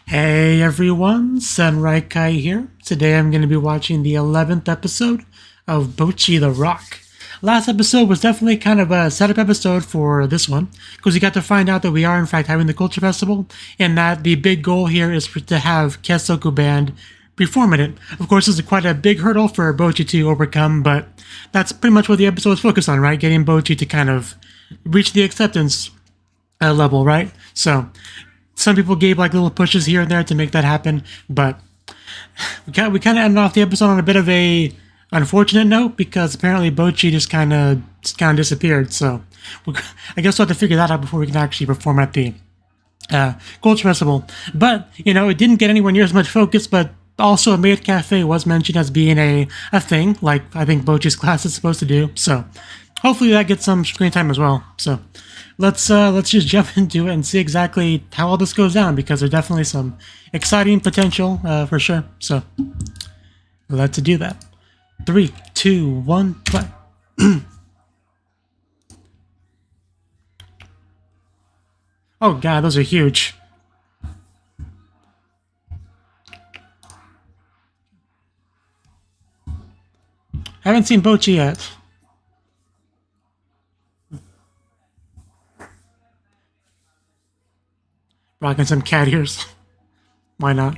Hey everyone, Yōkai here. Today I'm going to be watching the 11th episode of Bocchi The Rock. Last episode was definitely kind of a setup episode for this one, because we got to find out that we are in fact having the Culture Festival, and that the big goal here is to have Kessoku Band perform in it. Of course, this is quite a big hurdle for Bocchi to overcome, but that's pretty much what the episode is focused on, right? Getting Bocchi to kind of reach the acceptance level, right? So some people gave like little pushes here and there to make that happen, but we kind of ended off the episode on a bit of a unfortunate note, because apparently Bocchi just kind of disappeared. So I guess we'll have to figure that out before we can actually perform at the Culture Festival. But you know, it didn't get anywhere near as much focus. But also, a maid cafe was mentioned as being a thing, like I think Bocchi's class is supposed to do. So hopefully that gets some screen time as well. So let's just jump into it and see exactly how all this goes down, because there's definitely some exciting potential for sure. So let's do that. 3, 2, 1, play. Oh god, those are huge. Haven't seen Bocchi yet. Rocking some cat ears. Why not?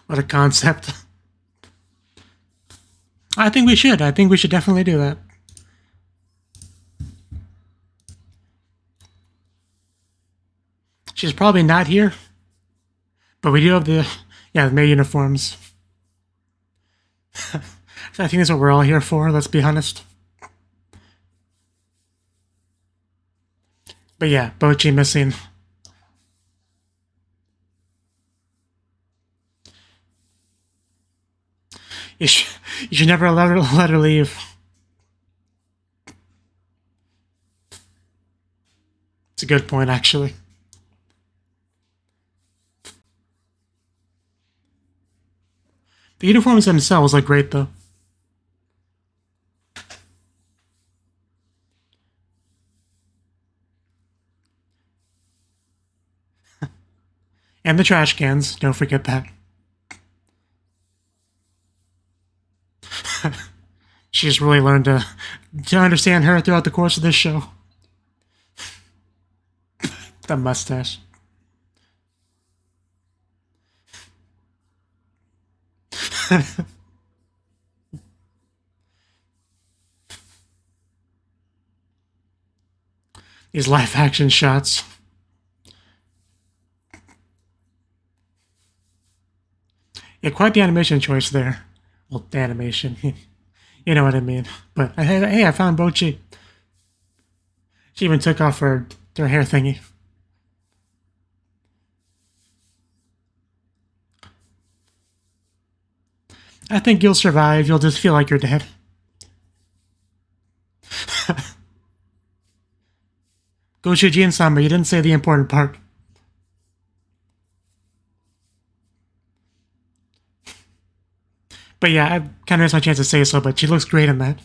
What a concept. I think we should. I think we should definitely do that. She's probably not here, but we do have the maid uniforms. I think that's what we're all here for, let's be honest. But yeah, Bocchi missing. You should never let her leave. It's a good point, actually. The uniforms themselves look great, though. And the trash cans, don't forget that. She's really learned to understand her throughout the course of this show. The mustache. These live action shots. Yeah, quite the animation choice there. Well, the animation. You know what I mean. But hey, I found Bocchi. She even took off her hair thingy. I think you'll survive. You'll just feel like you're dead. Gochuji and Samba, you didn't say the important part. But yeah, I kind of missed my chance to say so, but she looks great in that.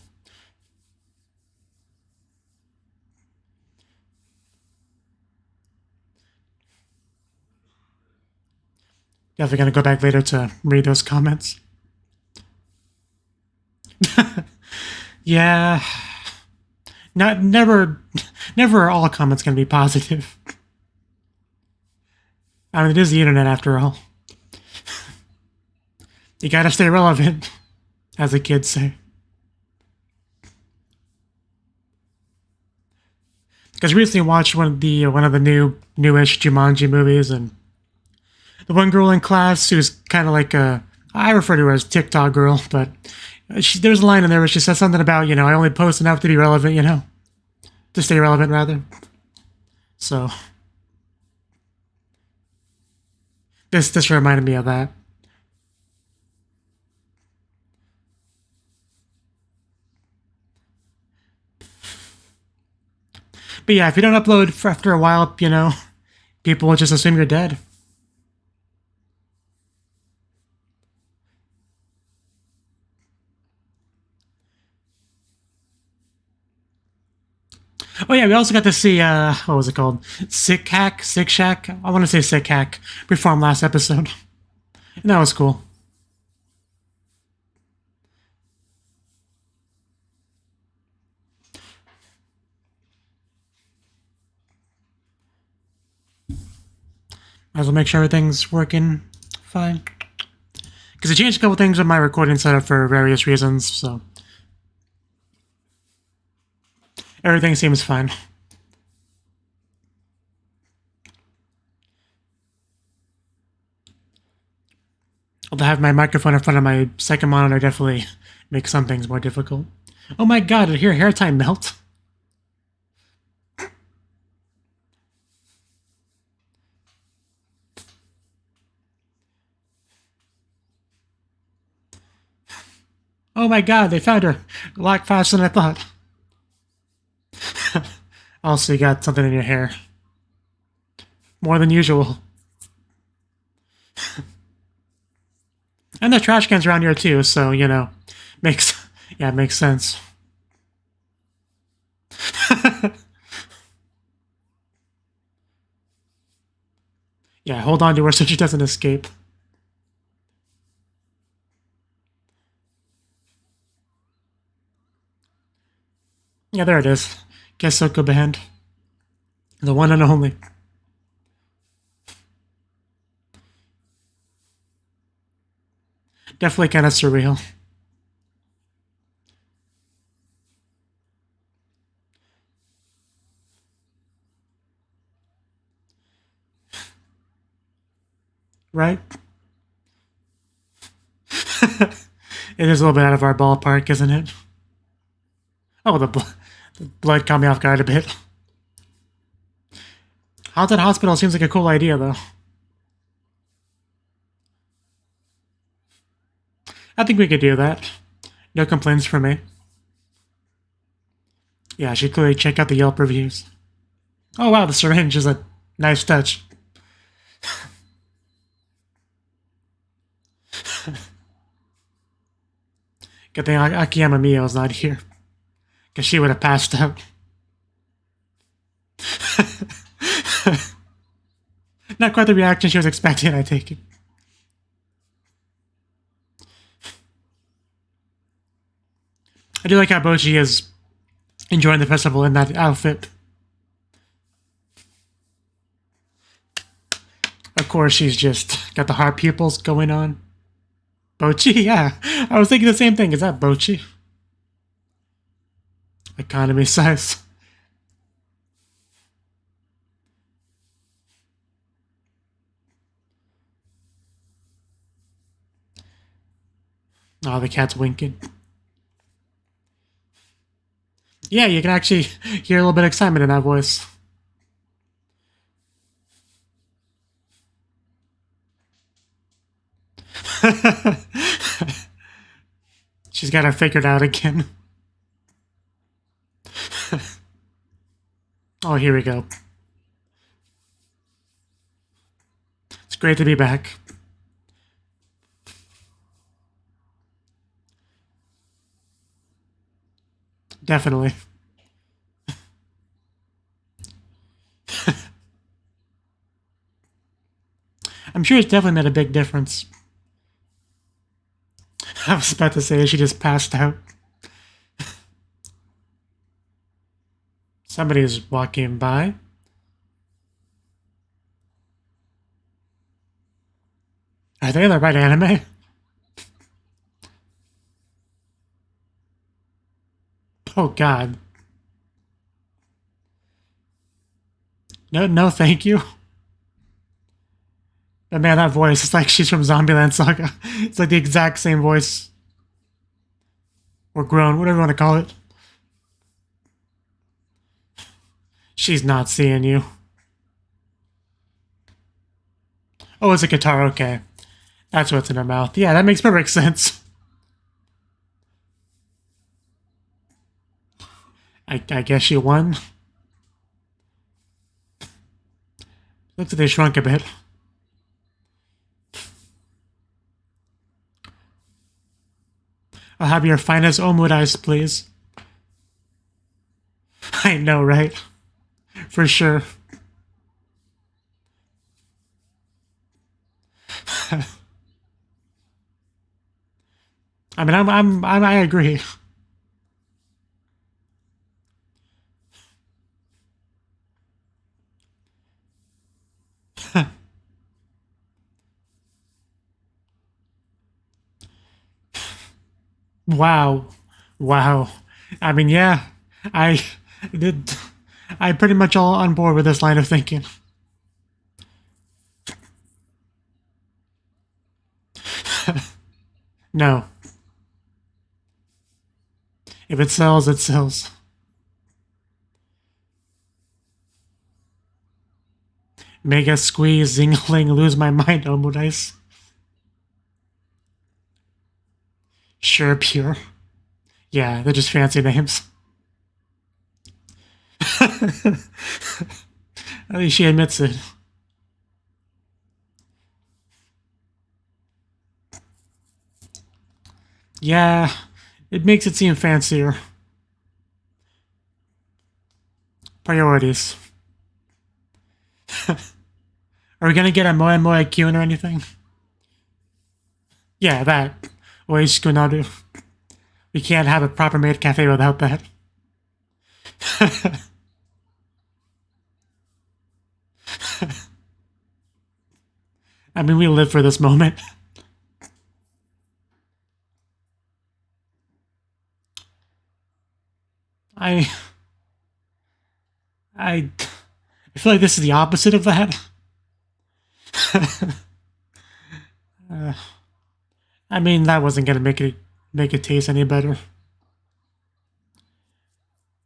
Definitely gonna go back later to read those comments. Yeah. Never are all comments gonna be positive. I mean, it is the internet after all. You gotta stay relevant, as the kids say. Because recently watched one of the newish Jumanji movies, and the one girl in class who's kind of like I refer to her as TikTok girl, but there's a line in there where she says something about, I only post enough to be relevant, to stay relevant rather. So this reminded me of that. But yeah, if you don't upload for after a while, people will just assume you're dead. Oh yeah, we also got to see what was it called? Sick Shack. I want to say Sick Hack perform last episode, and that was cool. Might as well make sure everything's working fine. Because I changed a couple things with my recording setup for various reasons, so everything seems fine. To have my microphone in front of my second monitor definitely makes some things more difficult. Oh my god, did your hair tie melt? Oh my god, they found her. A lot faster than I thought. Also, you got something in your hair. More than usual. And the trash can's around here too, so, you know, makes sense. Yeah, hold on to her so she doesn't escape. Yeah, there it is. Guess Soko Band. The one and only. Definitely kind of surreal. Right? It is a little bit out of our ballpark, isn't it? Oh, the blood caught me off guard a bit. Haunted hospital seems like a cool idea, though. I think we could do that. No complaints from me. Yeah, I should clearly check out the Yelp reviews. Oh wow, the syringe is a nice touch. Good thing Akiyama Miyo's not here. Because she would have passed out. Not quite the reaction she was expecting, I take it. I do like how Bocchi is enjoying the festival in that outfit. Of course, she's just got the heart pupils going on. Bocchi, yeah. I was thinking the same thing. Is that Bocchi? Economy size. Oh, the cat's winking. Yeah, you can actually hear a little bit of excitement in that voice. She's got it figured out again. Oh, here we go. It's great to be back. Definitely. I'm sure it's definitely made a big difference. I was about to say she just passed out. Somebody is walking by. Are they the right anime? Oh god. No, thank you. But man, that voice, it's like she's from Zombieland Saga. It's like the exact same voice. Or grown, whatever you want to call it. She's not seeing you. Oh, it's a guitar, okay. That's what's in her mouth. Yeah, that makes perfect sense. I guess you won. Looks like they shrunk a bit. I'll have your finest omurice, please. I know, right? For sure. I mean, I agree. Wow. Wow. I mean, yeah, I did. I'm pretty much all on board with this line of thinking. No. If it sells, it sells. Mega squeeze, zingling, lose my mind, Omudais. Sure, pure. Yeah, they're just fancy names. At least she admits it. Yeah, it makes it seem fancier. Priorities. Are we gonna get a Moe Moe Kyun or anything? Yeah, that. Oiskunadu. We can't have a proper maid cafe without that. I mean, we live for this moment. I feel like this is the opposite of that. I mean, that wasn't gonna make it taste any better.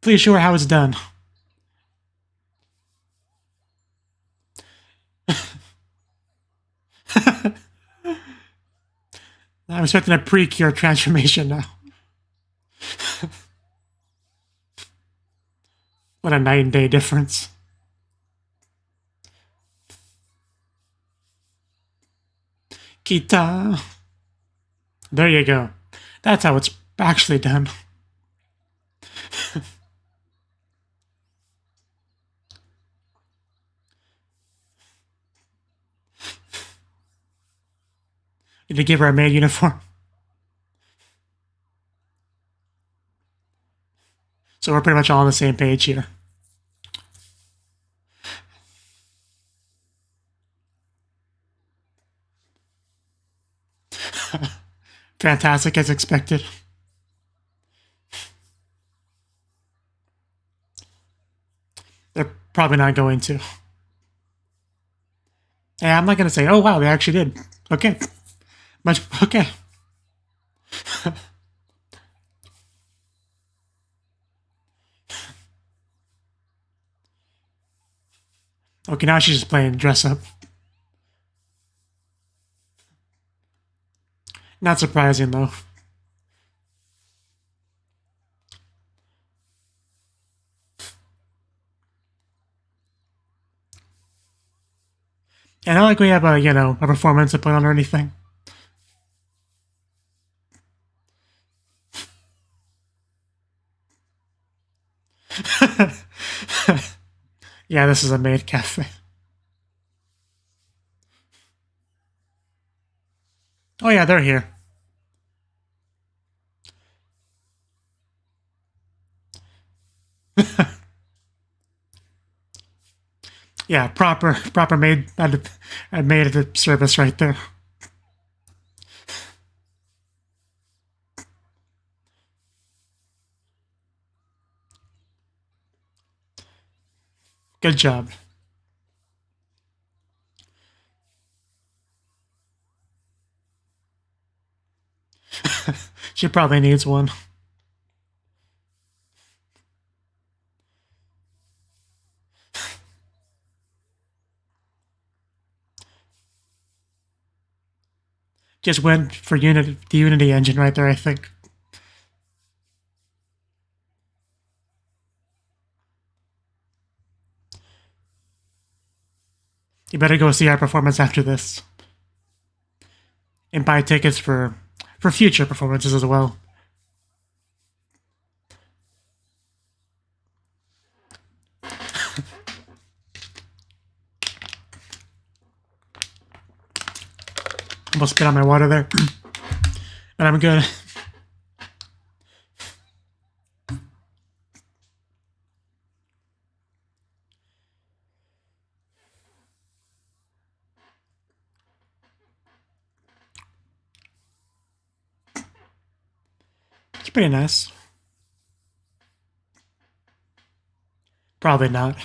Please show her how it's done. I'm expecting a pre-cure transformation now. What a night and day difference. Kita. There you go. That's how it's actually done. Need to give her a maid uniform. So we're pretty much all on the same page here. Fantastic as expected. They're probably not going to. Yeah, I'm not going to say, oh wow, they actually did. Okay. Okay. Okay, now she's just playing dress up. Not surprising, though. And not like we have a performance to put on or anything. Yeah, this is a maid cafe. Oh yeah, they're here. Yeah, proper maid at the service right there. Good job. She probably needs one. Just went for the Unity engine right there, I think. You better go see our performance after this. And buy tickets for future performances as well. Almost spit out my water there. And I'm good. It's pretty nice. Probably not.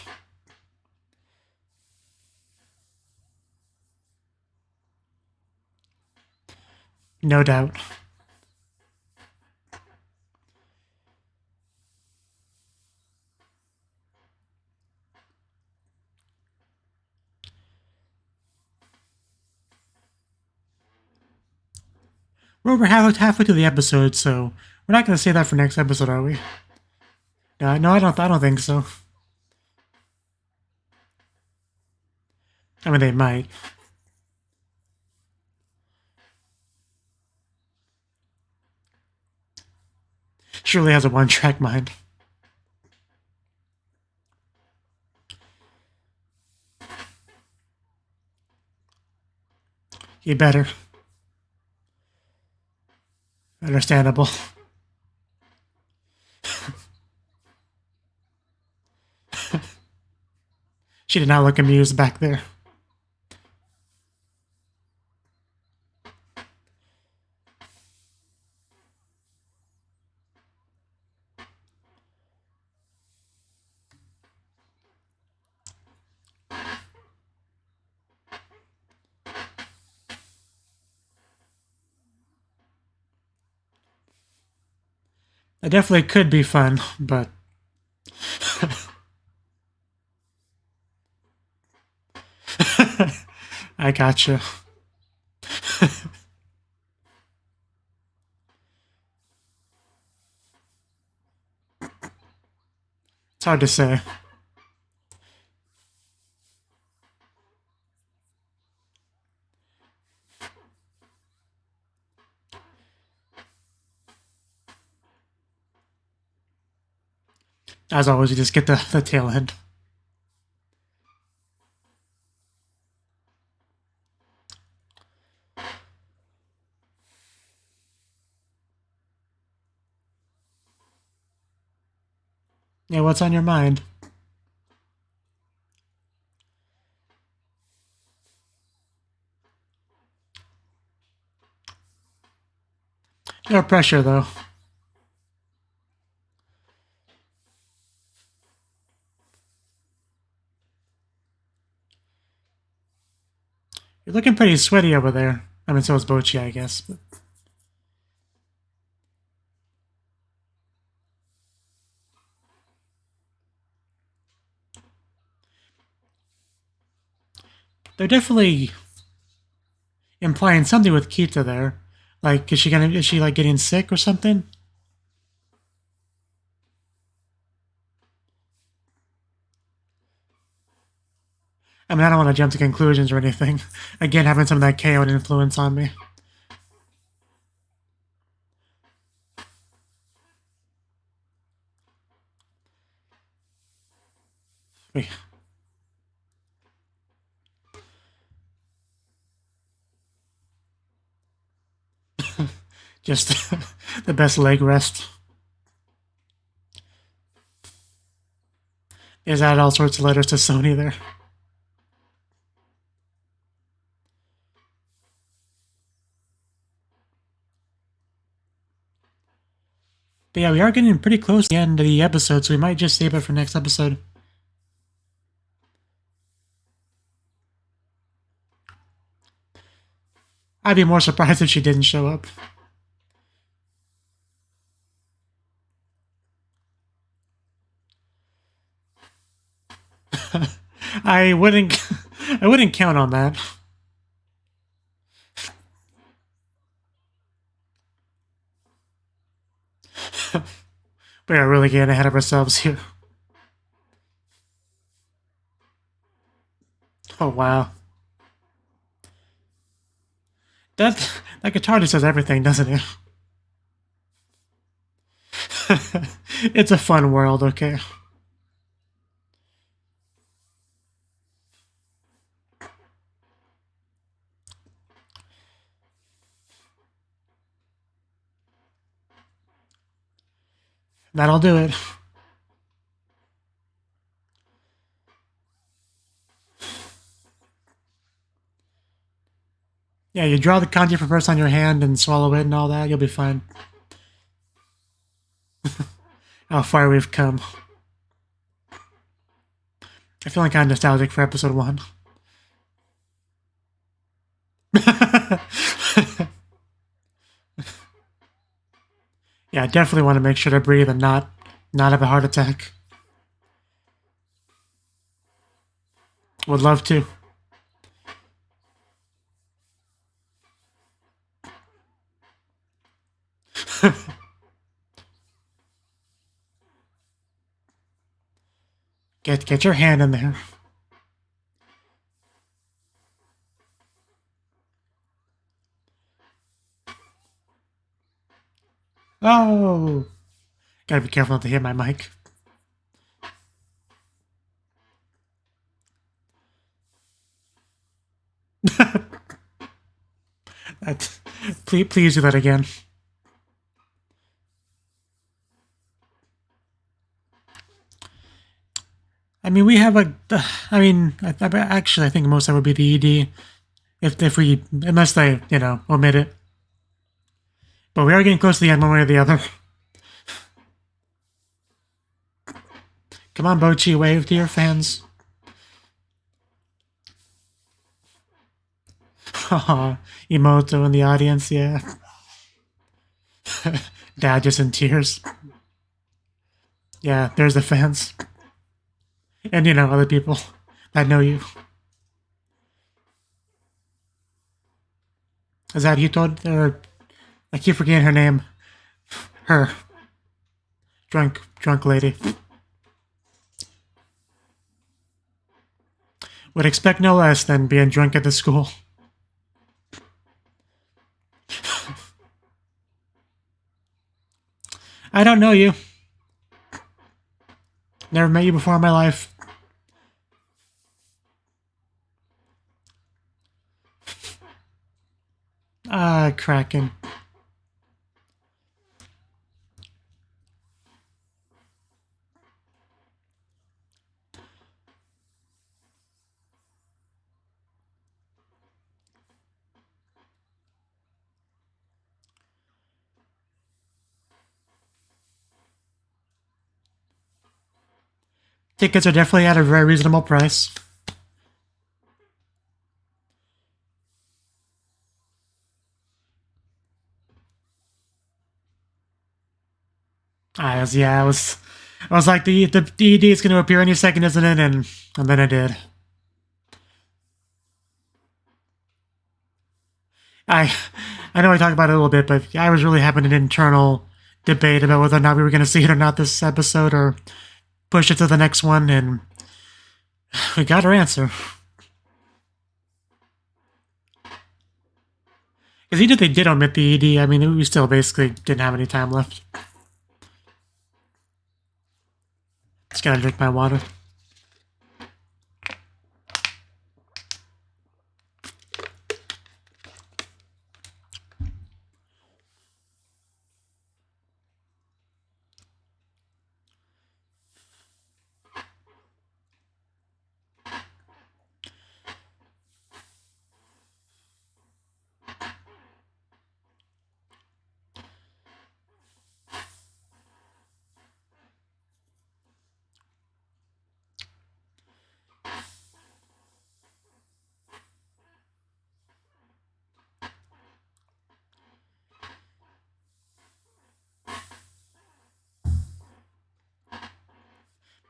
No doubt. We're over halfway through the episode, so we're not going to say that for next episode, are we? No, I don't think so. I mean, they might. Surely has a one-track mind. You better. Understandable. She did not look amused back there. It definitely could be fun, but... I gotcha. It's hard to say. As always, you just get the tail end. Yeah, what's on your mind? No pressure, though. You're looking pretty sweaty over there. I mean, so is Bocchi, I guess. But... they're definitely implying something with Kita there. Like, is she like getting sick or something? I mean, I don't want to jump to conclusions or anything. Again, having some of that KO influence on me. Wait. Just the best leg rest. Is added all sorts of letters to Sony there. But yeah, we are getting pretty close to the end of the episode, so we might just save it for next episode. I'd be more surprised if she didn't show up. I wouldn't count on that. We are really getting ahead of ourselves here. Oh wow. That guitar just says everything, doesn't it? It's a fun world, okay. That'll do it. Yeah, you draw the kanji for first on your hand and swallow it and all that, you'll be fine. How far we've come. I'm feeling kind of nostalgic for episode 1. Yeah, I definitely want to make sure to breathe and not have a heart attack. Would love to. Get your hand in there. Oh! Gotta be careful not to hit my mic. Please do that again. I mean, we have a... I mean, actually, I think most of it would be the ED. If we... Unless they, you know, omit it. But we are getting close to the end one way or the other. Come on, Bocchi, wave to your fans. Aw, Emoto in the audience, yeah. Dad just in tears. Yeah, there's the fans. And, you know, other people that know you. Is that Hito? Or I keep forgetting her name. Her. Drunk lady. Would expect no less than being drunk at the school. I don't know you. Never met you before in my life. Kraken. Tickets are definitely at a very reasonable price. I was like the ED is going to appear any second, isn't it? And then it did. I know I talked about it a little bit, but I was really having an internal debate about whether or not we were going to see it or not this episode, or push it to the next one, and we got our answer. Because even if they did omit the ED, I mean, we still basically didn't have any time left. Just gotta drink my water.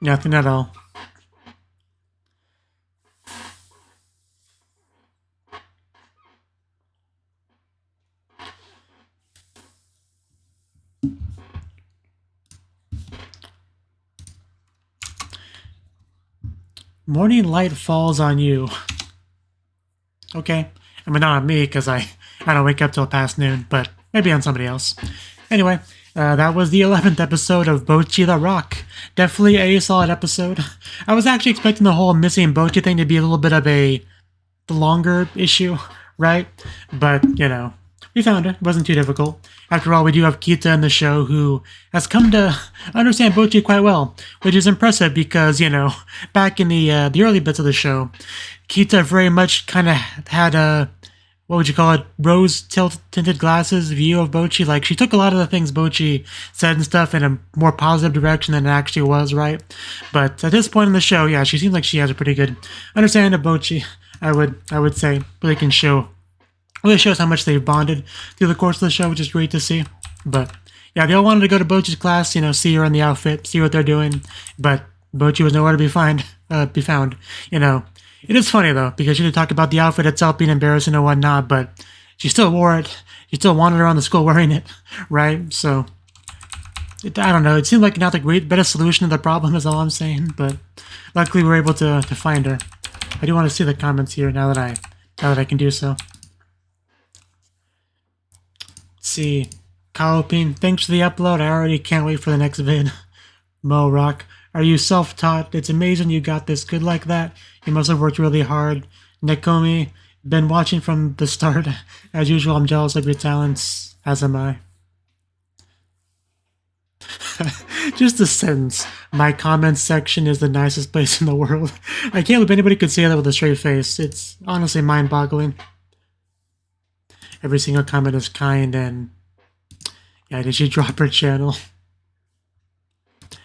Nothing at all. Morning light falls on you. Okay. I mean, not on me, because I don't wake up till past noon, but maybe on somebody else. Anyway, that was the 11th episode of Bocchi The Rock. Definitely a solid episode. I was actually expecting the whole missing Bocchi thing to be a little bit of the longer issue, right? But, you know, we found it. It wasn't too difficult. After all, we do have Kita in the show who has come to understand Bocchi quite well, which is impressive because, you know, back in the early bits of the show, Kita very much kind of had a, what would you call it, rose-tinted glasses view of Bocchi. Like, she took a lot of the things Bocchi said and stuff in a more positive direction than it actually was, right? But at this point in the show, yeah, she seems like she has a pretty good understanding of Bocchi, I would say. Really shows how much they've bonded through the course of the show, which is great to see. But yeah, they all wanted to go to Bocchi's class, you know, see her in the outfit, see what they're doing. But Bocchi was nowhere to be found. You know, it is funny though, because she did talk about the outfit itself being embarrassing and whatnot, but she still wore it. She still wanted her on the school wearing it, right? So I don't know. It seemed like not the better solution to the problem is all I'm saying. But luckily we were able to find her. I do want to see the comments here now that I can do so. See, Kaopin, thanks for the upload. I already can't wait for the next vid. Mo Rock, are you self-taught? It's amazing you got this good like that. You must have worked really hard. Nekomi, been watching from the start. As usual, I'm jealous of your talents, as am I. Just a sentence. My comments section is the nicest place in the world. I can't believe anybody could say that with a straight face. It's honestly mind-boggling. Every single comment is kind, and yeah, did she drop her channel?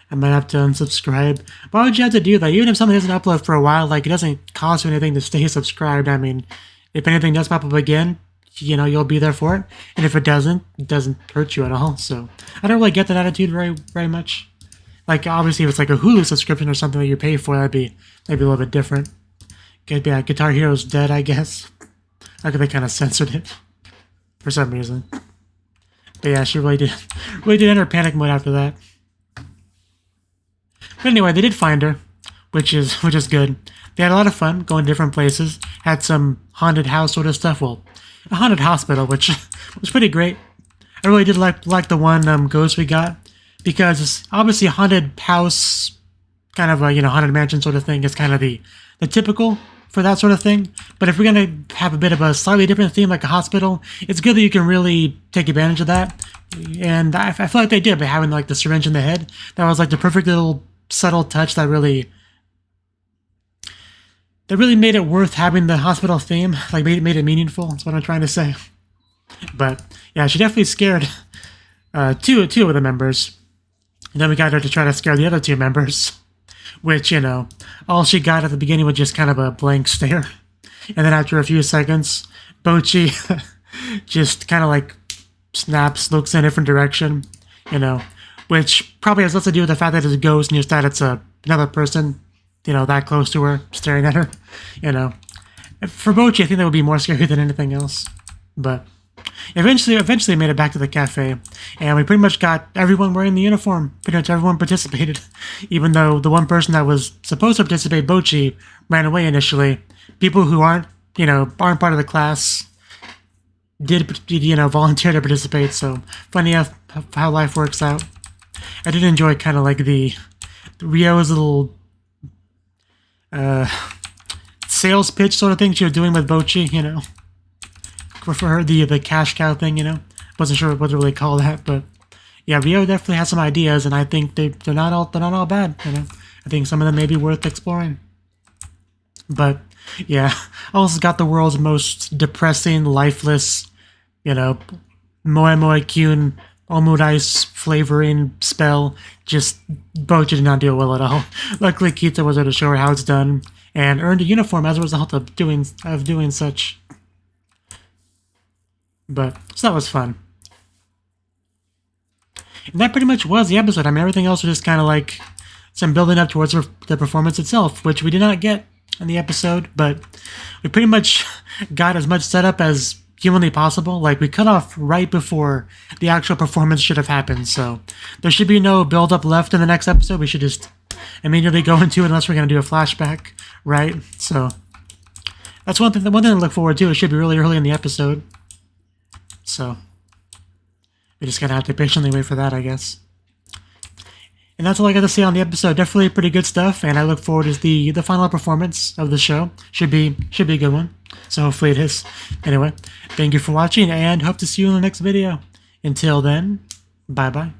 I might have to unsubscribe. Why would you have to do that? Even if something doesn't upload for a while, like, it doesn't cost you anything to stay subscribed. I mean, if anything does pop up again, you know, you'll be there for it. And if it doesn't hurt you at all. So I don't really get that attitude very much. Like, obviously, if it's like a Hulu subscription or something that you pay for, that'd be maybe a little bit different. Yeah, Guitar Hero's dead, I guess. Like, they kind of censored it for some reason. But yeah, she really did enter panic mode after that. But anyway, they did find her, which is good. They had a lot of fun going to different places. Had some haunted house sort of stuff. Well, a haunted hospital, which was pretty great. I really did like the one ghost we got, because obviously a haunted house, kind of a, you know, haunted mansion sort of thing is kind of the typical for that sort of thing. But if we're going to have a bit of a slightly different theme like a hospital, it's good that you can really take advantage of that. And I feel like they did by having like the syringe in the head. That was like the perfect little subtle touch that really made it worth having the hospital theme. Like made it meaningful. That's what I'm trying to say. But yeah, she definitely scared two of the members. And then we got her to try to scare the other two members, which, you know, all she got at the beginning was just kind of a blank stare. And then after a few seconds, Bocchi just kind of like snaps, looks in a different direction, you know, which probably has less to do with the fact that it's a ghost and just that it's another person, you know, that close to her, staring at her, you know. For Bocchi, I think that would be more scary than anything else. But eventually made it back to the cafe, and we pretty much got everyone wearing the uniform. Pretty much everyone participated, even though the one person that was supposed to participate, Bocchi, ran away initially. People who aren't part of the class did, you know, volunteer to participate. So funny how life works out. I did enjoy kind of like the Rio's little sales pitch sort of thing she was doing with Bocchi, you know. For her, the cash cow thing, you know. Wasn't sure what to really call that, but yeah, Rio definitely has some ideas, and I think they're not all bad, you know. I think some of them may be worth exploring. But yeah, also got the world's most depressing, lifeless, you know, Moe Moe Kyun omurice flavoring spell. Just Bocchi did not do it well at all. Luckily, Kita was there to show her how it's done, and earned a uniform as a result of doing such. But so that was fun. And that pretty much was the episode. I mean, everything else was just kind of like some building up towards the performance itself, which we did not get in the episode, but we pretty much got as much setup as humanly possible. Like, we cut off right before the actual performance should have happened, so there should be no build-up left in the next episode. We should just immediately go into it unless we're going to do a flashback, right? So that's one thing to look forward to. It should be really early in the episode. So we just gotta have to patiently wait for that, I guess. And that's all I got to say on the episode. Definitely pretty good stuff, and I look forward to the final performance of the show. Should be a good one. So hopefully it is. Anyway, thank you for watching, and hope to see you in the next video. Until then, bye-bye.